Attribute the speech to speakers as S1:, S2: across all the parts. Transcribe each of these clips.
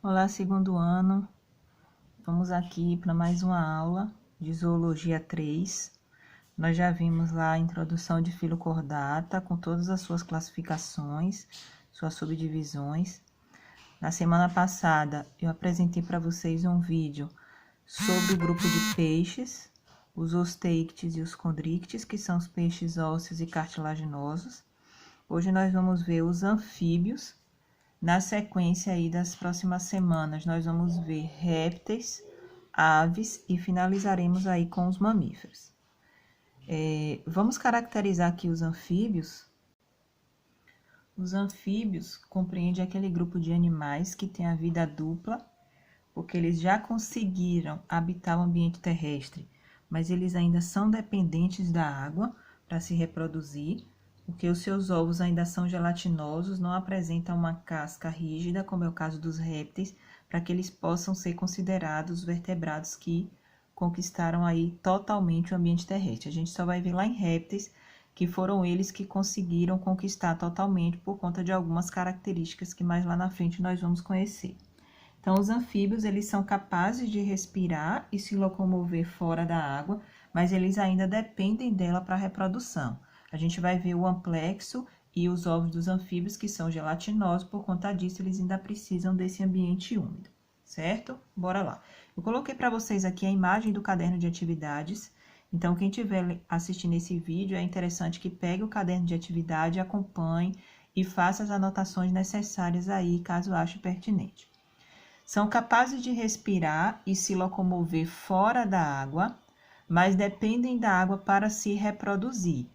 S1: Olá, segundo ano. Vamos aqui para mais uma aula de Zoologia 3. Nós já vimos lá a introdução de Filocordata, com todas as suas classificações, suas subdivisões. Na semana passada, eu apresentei para vocês um vídeo sobre o grupo de peixes, os osteíctes e os condrictes, que são os peixes ósseos e cartilaginosos. Hoje nós vamos ver os anfíbios. Na sequência aí das próximas semanas, nós vamos ver répteis, aves e finalizaremos aí com os mamíferos. Vamos caracterizar aqui os anfíbios. Os anfíbios compreendem aquele grupo de animais que tem a vida dupla, porque eles já conseguiram habitar o ambiente terrestre, mas eles ainda são dependentes da água para se reproduzir, porque os seus ovos ainda são gelatinosos, não apresentam uma casca rígida, como é o caso dos répteis, para que eles possam ser considerados vertebrados que conquistaram aí totalmente o ambiente terrestre. A gente só vai ver lá em répteis que foram eles que conseguiram conquistar totalmente por conta de algumas características que mais lá na frente nós vamos conhecer. Então, os anfíbios, eles são capazes de respirar e se locomover fora da água, mas eles ainda dependem dela para a reprodução. A gente vai ver o amplexo e os ovos dos anfíbios, que são gelatinosos, por conta disso, eles ainda precisam desse ambiente úmido, certo? Bora lá. Eu coloquei para vocês aqui a imagem do caderno de atividades. Então, quem estiver assistindo esse vídeo, é interessante que pegue o caderno de atividade, acompanhe e faça as anotações necessárias aí, caso ache pertinente. São capazes de respirar e se locomover fora da água, mas dependem da água para se reproduzir.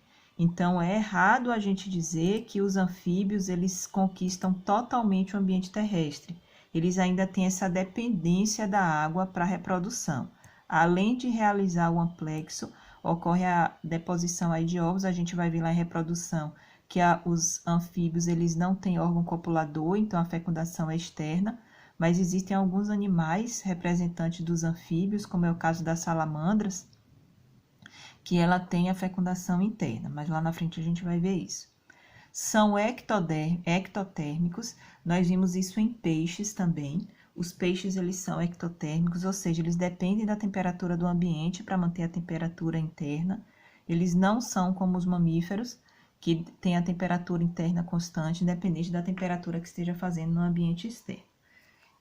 S1: Então, é errado a gente dizer que os anfíbios, eles conquistam totalmente o ambiente terrestre. Eles ainda têm essa dependência da água para a reprodução. Além de realizar o amplexo, ocorre a deposição aí de ovos, a gente vai ver lá em reprodução que os anfíbios, eles não têm órgão copulador, então a fecundação é externa, mas existem alguns animais representantes dos anfíbios, como é o caso das salamandras, que ela tem a fecundação interna, mas lá na frente a gente vai ver isso. São ectotérmicos, nós vimos isso em peixes também. Os peixes, eles são ectotérmicos, ou seja, eles dependem da temperatura do ambiente para manter a temperatura interna. Eles não são como os mamíferos, que têm a temperatura interna constante, independente da temperatura que esteja fazendo no ambiente externo.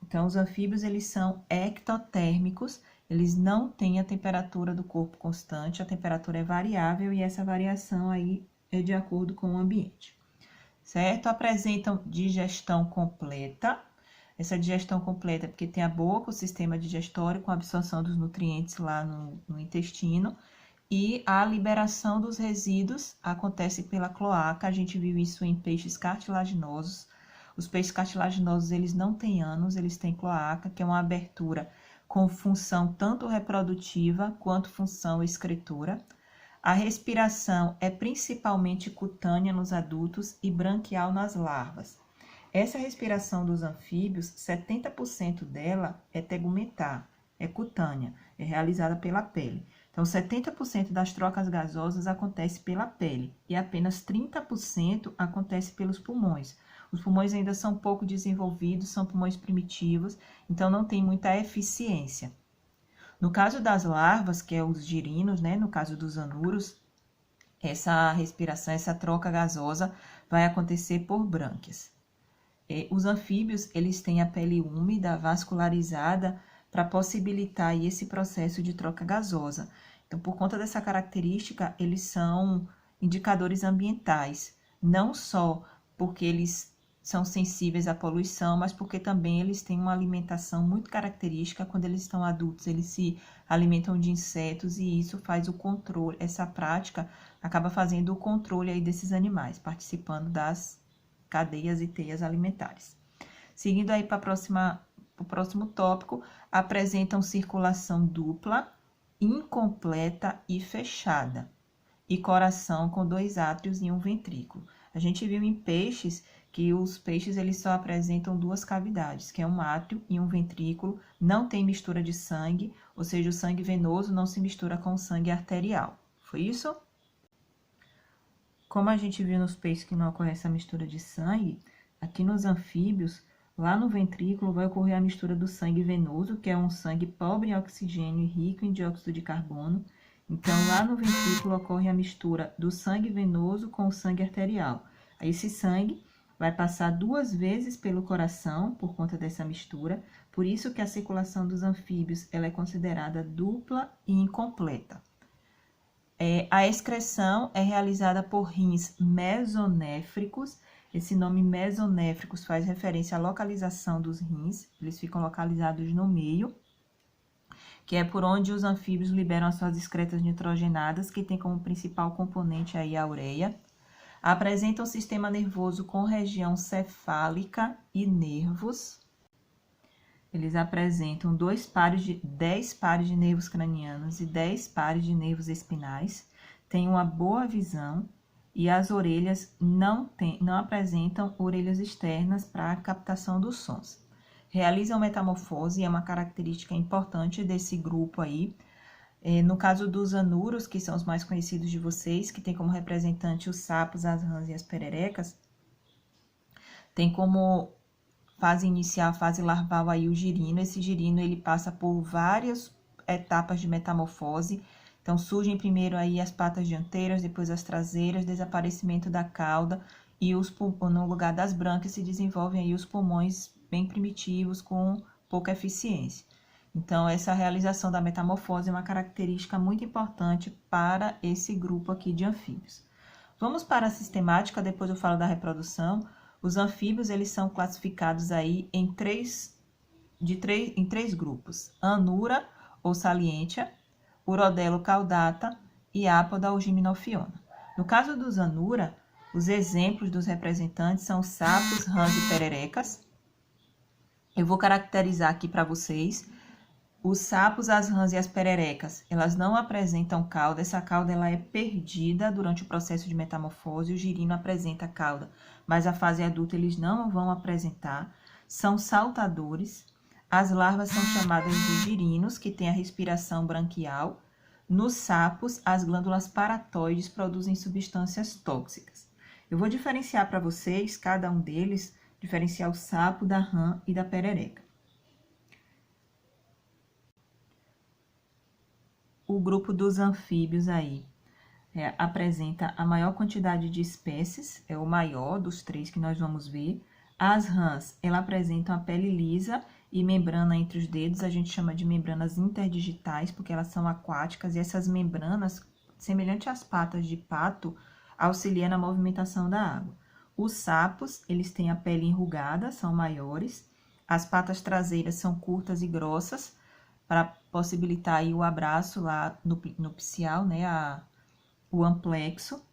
S1: Então, os anfíbios, eles são ectotérmicos, eles não têm a temperatura do corpo constante, a temperatura é variável e essa variação aí é de acordo com o ambiente, certo? Apresentam digestão completa. Essa digestão completa é porque tem a boca, o sistema digestório com a absorção dos nutrientes lá no intestino, e a liberação dos resíduos acontece pela cloaca. A gente viu isso em peixes cartilaginosos. Os peixes cartilaginosos, eles não têm ânus, eles têm cloaca, que é uma abertura com função tanto reprodutiva quanto função excretora. A respiração é principalmente cutânea nos adultos e branquial nas larvas. Essa respiração dos anfíbios, 70% dela é tegumentar, é cutânea, é realizada pela pele. Então, 70% das trocas gasosas acontece pela pele e apenas 30% acontece pelos pulmões. Os pulmões ainda são pouco desenvolvidos, são pulmões primitivos, então não tem muita eficiência. No caso das larvas, que é os girinos, né, no caso dos anuros, essa respiração, essa troca gasosa vai acontecer por brânquias. Os anfíbios, eles têm a pele úmida, vascularizada, para possibilitar aí esse processo de troca gasosa. Então, por conta dessa característica, eles são indicadores ambientais, não só porque eles são sensíveis à poluição, mas porque também eles têm uma alimentação muito característica. Quando eles estão adultos, eles se alimentam de insetos e isso faz o controle, essa prática acaba fazendo o controle aí desses animais, participando das cadeias e teias alimentares. Seguindo aí para o próximo tópico, apresentam circulação dupla, incompleta e fechada, e coração com 2 átrios e um ventrículo. A gente viu em peixes que os peixes, eles só apresentam 2 cavidades, que é um átrio e um ventrículo, não tem mistura de sangue, ou seja, o sangue venoso não se mistura com o sangue arterial. Foi isso? Como a gente viu nos peixes que não ocorre essa mistura de sangue, aqui nos anfíbios, Lá no ventrículo vai ocorrer a mistura do sangue venoso, que é um sangue pobre em oxigênio e rico em dióxido de carbono. Então, lá no ventrículo ocorre a mistura do sangue venoso com o sangue arterial. Aí, esse sangue vai passar 2 vezes pelo coração por conta dessa mistura. Por isso que a circulação dos anfíbios ela é considerada dupla e incompleta. A excreção é realizada por rins mesonéfricos. Esse nome mesonéfricos faz referência à localização dos rins. Eles ficam localizados no meio, que é por onde os anfíbios liberam as suas excretas nitrogenadas, que tem como principal componente aí a ureia. Apresentam um sistema nervoso com região cefálica e nervos. Eles apresentam 10 pares de nervos cranianos e 10 pares de nervos espinais. Têm uma boa visão e as orelhas não apresentam orelhas externas para a captação dos sons. Realizam metamorfose, é uma característica importante desse grupo aí. No caso dos anuros, que são os mais conhecidos de vocês, que tem como representante os sapos, as rãs e as pererecas, tem como fase inicial, fase larval aí o girino. Esse girino ele passa por várias etapas de metamorfose. Então surgem primeiro aí as patas dianteiras, depois as traseiras, desaparecimento da cauda e no lugar das brânquias se desenvolvem aí os pulmões bem primitivos com pouca eficiência. Então essa realização da metamorfose é uma característica muito importante para esse grupo aqui de anfíbios. Vamos para a sistemática, depois eu falo da reprodução. Os anfíbios, eles são classificados aí em três grupos: Anura ou Salientia, Urodelo caudata e Apoda ou Gimnophiona. No caso dos Anura, os exemplos dos representantes são sapos, rãs e pererecas. Eu vou caracterizar aqui para vocês. Os sapos, as rãs e as pererecas, elas não apresentam cauda. Essa cauda ela é perdida durante o processo de metamorfose. O girino apresenta cauda, mas a fase adulta eles não vão apresentar. São saltadores. As larvas são chamadas de girinos, que têm a respiração branquial. Nos sapos, as glândulas paratóides produzem substâncias tóxicas. Eu vou diferenciar para vocês, cada um deles, diferenciar o sapo da rã e da perereca. O grupo dos anfíbios aí apresenta a maior quantidade de espécies, é o maior dos 3 que nós vamos ver. As rãs, ela apresentam a pele lisa e membrana entre os dedos, a gente chama de membranas interdigitais, porque elas são aquáticas, e essas membranas, semelhante às patas de pato, auxiliam na movimentação da água. Os sapos, eles têm a pele enrugada, são maiores, as patas traseiras são curtas e grossas, para possibilitar aí o abraço lá nupcial, né, o amplexo.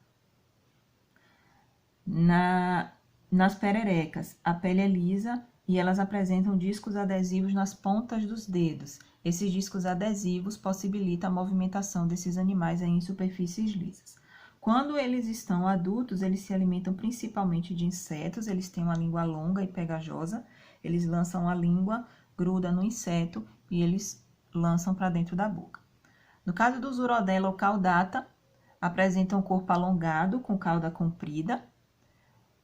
S1: Nas pererecas, a pele é lisa e elas apresentam discos adesivos nas pontas dos dedos. Esses discos adesivos possibilitam a movimentação desses animais aí em superfícies lisas. Quando eles estão adultos, eles se alimentam principalmente de insetos, eles têm uma língua longa e pegajosa, eles lançam a língua, gruda no inseto e eles lançam para dentro da boca. No caso dos Urodelo ou caudata, apresentam um corpo alongado com cauda comprida.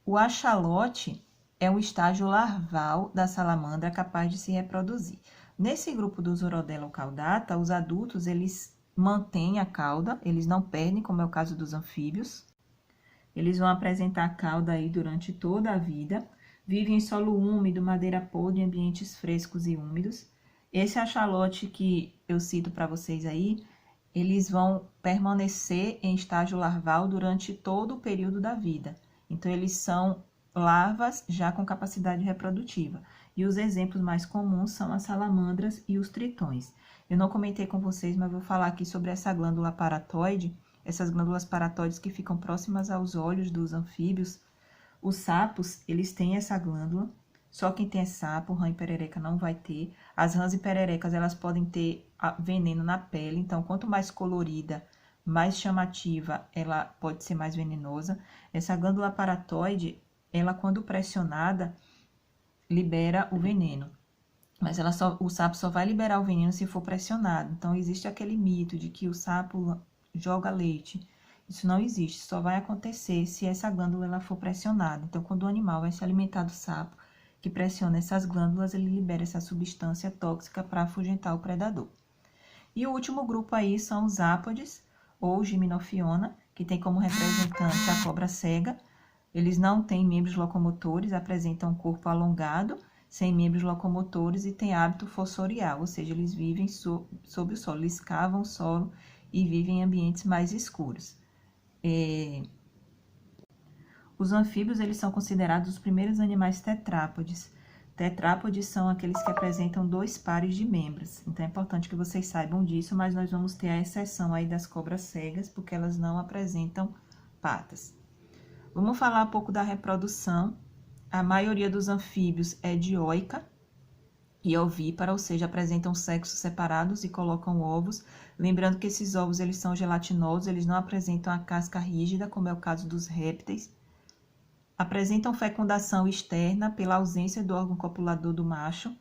S1: O axolote é um estágio larval da salamandra capaz de se reproduzir. Nesse grupo dos Urodelo ou caudata, os adultos eles mantêm a cauda, eles não perdem, como é o caso dos anfíbios. Eles vão apresentar a cauda aí durante toda a vida. Vivem em solo úmido, madeira podre, em ambientes frescos e úmidos. Esse axolote que eu cito para vocês aí, eles vão permanecer em estágio larval durante todo o período da vida. Então, eles são larvas já com capacidade reprodutiva. E os exemplos mais comuns são as salamandras e os tritões. Eu não comentei com vocês, mas vou falar aqui sobre essa glândula paratóide, essas glândulas paratóides que ficam próximas aos olhos dos anfíbios. Os sapos, eles têm essa glândula. Só quem tem sapo, rã e perereca não vai ter. As rãs e pererecas, elas podem ter veneno na pele. Então, quanto mais colorida, mais chamativa, ela pode ser mais venenosa. Essa glândula paratóide, ela quando pressionada, libera o veneno. Mas o sapo só vai liberar o veneno se for pressionado. Então, existe aquele mito de que o sapo joga leite. Isso não existe, só vai acontecer se essa glândula ela for pressionada. Então, quando o animal vai se alimentar do sapo, que pressiona essas glândulas, ele libera essa substância tóxica para afugentar o predador. E o último grupo aí são os ápodes, ou Gymnophiona, que tem como representante a cobra cega. Eles não têm membros locomotores, apresentam um corpo alongado, sem membros locomotores e têm hábito fossorial, ou seja, eles vivem sob o solo, eles cavam o solo e vivem em ambientes mais escuros. Os anfíbios, eles são considerados os primeiros animais tetrápodes. Tetrápodes são aqueles que apresentam 2 pares de membros. Então, é importante que vocês saibam disso, mas nós vamos ter a exceção aí das cobras cegas, porque elas não apresentam patas. Vamos falar um pouco da reprodução. A maioria dos anfíbios é dioica e ovípara, ou seja, apresentam sexos separados e colocam ovos. Lembrando que esses ovos, eles são gelatinosos, eles não apresentam a casca rígida, como é o caso dos répteis. Apresentam fecundação externa pela ausência do órgão copulador do macho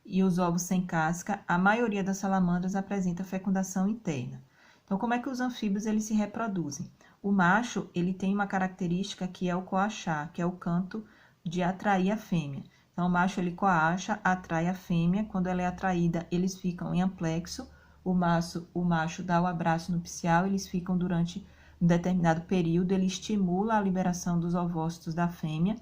S1: e os ovos sem casca. A maioria das salamandras apresenta fecundação interna. Então, como é que os anfíbios eles se reproduzem? O macho, ele tem uma característica que é o coachar, que é o canto de atrair a fêmea. Então, o macho, ele coacha, atrai a fêmea. Quando ela é atraída, eles ficam em amplexo. O macho dá o abraço nupcial, eles ficam durante um determinado período, ele estimula a liberação dos ovócitos da fêmea,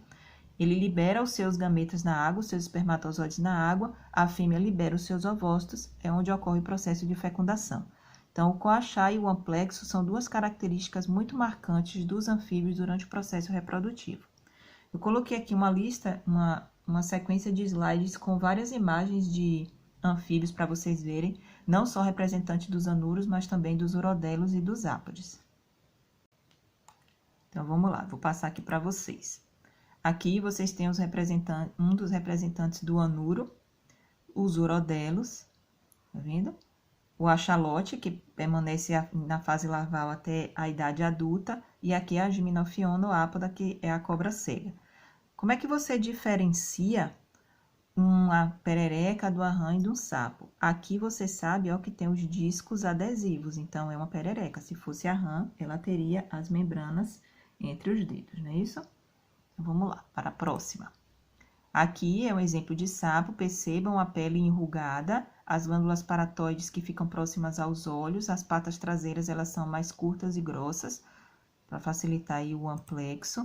S1: ele libera os seus gametas na água, os seus espermatozoides na água, a fêmea libera os seus ovócitos, é onde ocorre o processo de fecundação. Então, o coachar e o amplexo são 2 características muito marcantes dos anfíbios durante o processo reprodutivo. Eu coloquei aqui uma lista, uma sequência de slides com várias imagens de anfíbios para vocês verem, não só representantes dos anuros, mas também dos urodelos e dos ápodes. Então, vamos lá, vou passar aqui para vocês. Aqui vocês têm um dos representantes do anuro, os urodelos, tá vendo? O axalote, que permanece na fase larval até a idade adulta, e aqui a Gymnophiona ou ápoda, que é a cobra cega. Como é que você diferencia uma perereca do arranho e do sapo? Aqui você sabe, ó, que tem os discos adesivos, então é uma perereca. Se fosse a rã, ela teria as membranas entre os dedos, não é isso? Então, vamos lá, para a próxima. Aqui é um exemplo de sapo, percebam a pele enrugada, as glândulas paratoides que ficam próximas aos olhos, as patas traseiras, elas são mais curtas e grossas, para facilitar aí o amplexo.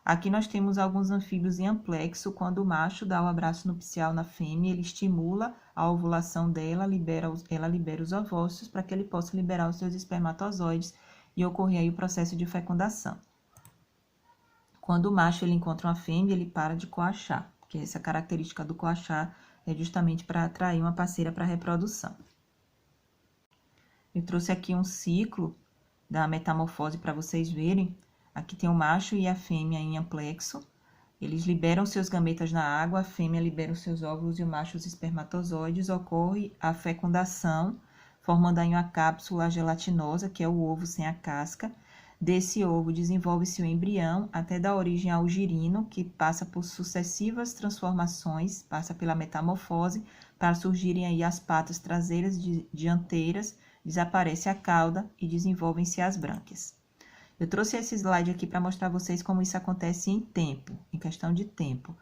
S1: Aqui nós temos alguns anfíbios em amplexo, quando o macho dá o abraço nupcial na fêmea, ele estimula a ovulação dela, ela libera os ovócitos para que ele possa liberar os seus espermatozoides e ocorrer aí o processo de fecundação. Quando o macho ele encontra uma fêmea, ele para de coachar, porque essa característica do coachar é justamente para atrair uma parceira para a reprodução. Eu trouxe aqui um ciclo da metamorfose para vocês verem. Aqui tem o macho e a fêmea em amplexo. Eles liberam seus gametas na água, a fêmea libera os seus óvulos e o macho os espermatozoides. Ocorre a fecundação, formando aí uma cápsula gelatinosa, que é o ovo sem a casca. Desse ovo desenvolve-se o embrião até dar origem ao girino, que passa por sucessivas transformações, passa pela metamorfose, para surgirem aí as patas traseiras e dianteiras, desaparece a cauda e desenvolvem-se as brânquias. Eu trouxe esse slide aqui para mostrar a vocês como isso acontece em tempo, em questão de tempo.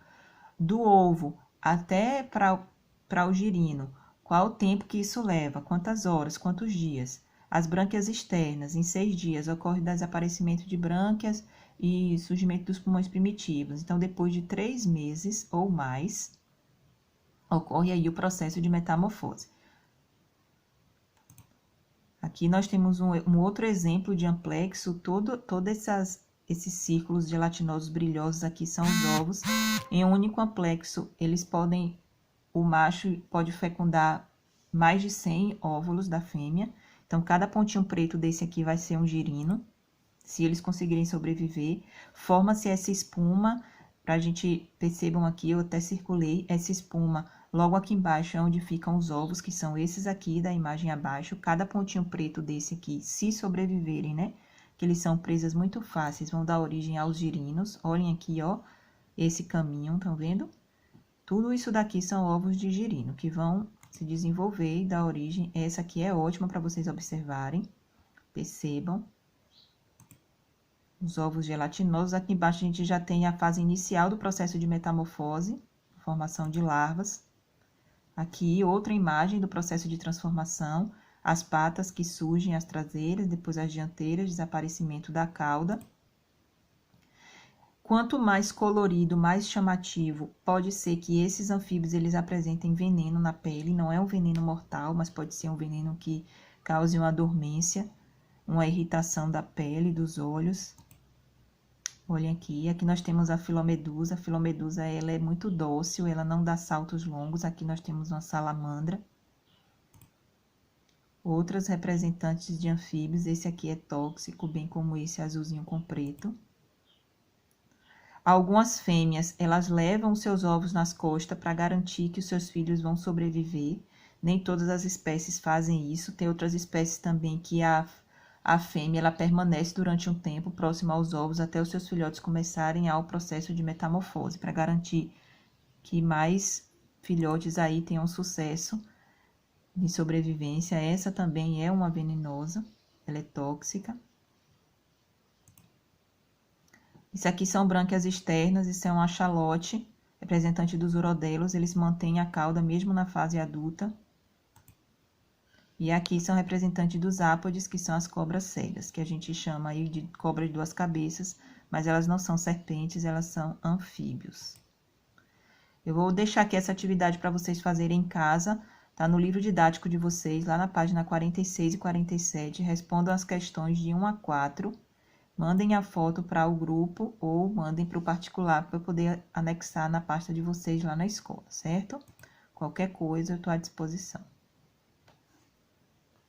S1: Do ovo até para o girino, qual o tempo que isso leva, quantas horas, quantos dias. As brânquias externas, em 6 dias, ocorre desaparecimento de brânquias e surgimento dos pulmões primitivos. Então, depois de 3 meses ou mais, ocorre aí o processo de metamorfose. Aqui nós temos um outro exemplo de amplexo, todos esses círculos gelatinosos brilhosos aqui são os ovos. Em um único amplexo, o macho pode fecundar mais de 100 óvulos da fêmea. Então, cada pontinho preto desse aqui vai ser um girino, se eles conseguirem sobreviver. Forma-se essa espuma, para a gente percebam aqui, eu até circulei essa espuma. Logo aqui embaixo é onde ficam os ovos, que são esses aqui da imagem abaixo. Cada pontinho preto desse aqui, se sobreviverem, né? Que eles são presas muito fáceis, vão dar origem aos girinos. Olhem aqui, ó, esse caminho, estão vendo? Tudo isso daqui são ovos de girino, que vão se desenvolver e dar origem. Essa aqui é ótima para vocês observarem. Percebam. Os ovos gelatinosos. Aqui embaixo a gente já tem a fase inicial do processo de metamorfose, formação de larvas. Aqui, outra imagem do processo de transformação, as patas que surgem, as traseiras, depois as dianteiras, desaparecimento da cauda. Quanto mais colorido, mais chamativo, pode ser que esses anfíbios eles apresentem veneno na pele, não é um veneno mortal, mas pode ser um veneno que cause uma dormência, uma irritação da pele, dos olhos. Olhem aqui, aqui nós temos a filomedusa. A filomedusa ela é muito dócil, ela não dá saltos longos. Aqui nós temos uma salamandra. Outras representantes de anfíbios, esse aqui é tóxico, bem como esse azulzinho com preto. Algumas fêmeas, elas levam seus ovos nas costas para garantir que os seus filhos vão sobreviver. Nem todas as espécies fazem isso. Tem outras espécies também que a fêmea ela permanece durante um tempo próxima aos ovos até os seus filhotes começarem ao processo de metamorfose, para garantir que mais filhotes aí tenham sucesso de sobrevivência. Essa também é uma venenosa, ela é tóxica. Isso aqui são brânquias externas, isso é um axolote, representante dos urodelos, eles mantêm a cauda mesmo na fase adulta. E aqui são representantes dos ápodes, que são as cobras cegas, que a gente chama aí de cobra de duas cabeças, mas elas não são serpentes, elas são anfíbios. Eu vou deixar aqui essa atividade para vocês fazerem em casa, tá no livro didático de vocês, lá na página 46 e 47, respondam as questões de 1 a 4, mandem a foto para o grupo ou mandem para o particular para eu poder anexar na pasta de vocês lá na escola, certo? Qualquer coisa eu estou à disposição.